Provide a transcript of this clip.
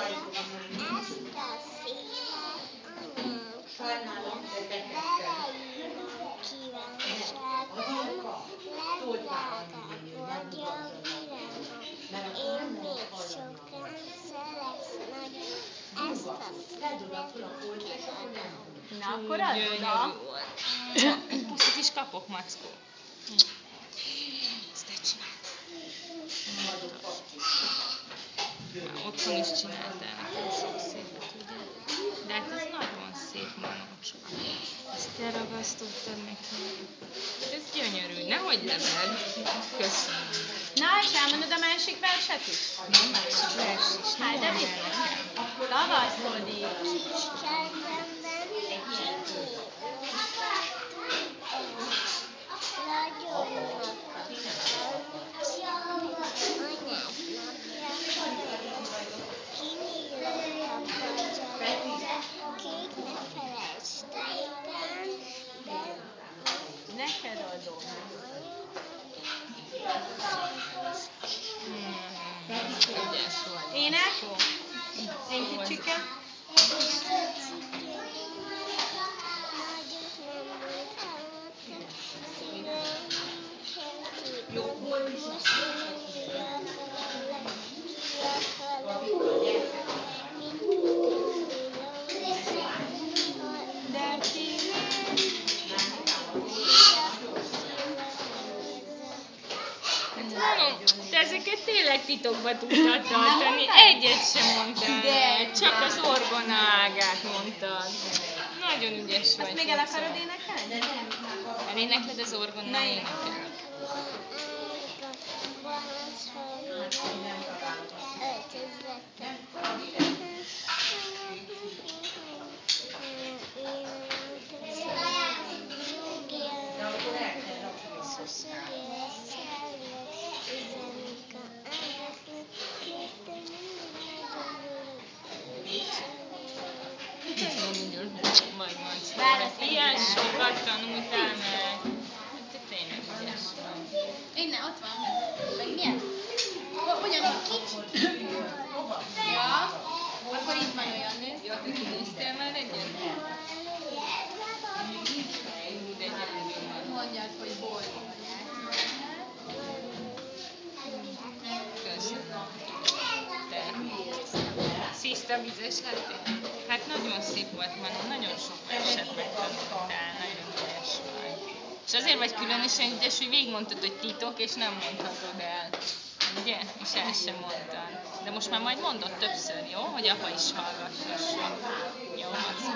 ezt a szívet anyám beleírom kívánságom, legdrágább vagy a világon, én még sokan szeretsz nagyon, ezt a szívet kívánnom. Na, akkor add oda. Egy puszit is kapok, Mackó. Ezt te csináltad. Otthon is csináltál nekem sok szépet, ugye? De hát ez nagyon szép manapság. Ezt te ragasztottad nekem. Ez gyönyörű, nehogy leved. Köszönöm. Na, és elmondod a másik verset is? Nem másik vers is. Hát, de mit? Ragasztod így. Neked adom. Ügyes vagy. Ének? Én kicsike? Te ezeket tényleg titokba tudtad tartani, egyet sem mondtál el, csak az orgona ágát mondtad. Nagyon ügyes vagy. Azt még el akarod énekelni? Elénekled az orgona éneket? Majd ilyen sokat tanultál meg. Te tényleg ügyes vagy. Innen, ott van. Meg milyen? Ugyanúgy kicsit. Ja, akkor itt van olyan nő. Ja, te kinéztél már egyet? De gyerünk van. Mondjad, hogy boldog vagyok. Köszönöm. Te sziszta vizes lettél? Hát nagyon szép volt, Manu, nagyon sok verset megtanultál, nagyon ügyes vagy. És azért vagy különösen ügyes, hogy végigmondtad, hogy titok, és nem mondhatod el. Ugye? És el sem mondtad. De most már majd mondod többször, jó? Hogy apa is hallgathasson. Jó, Maci?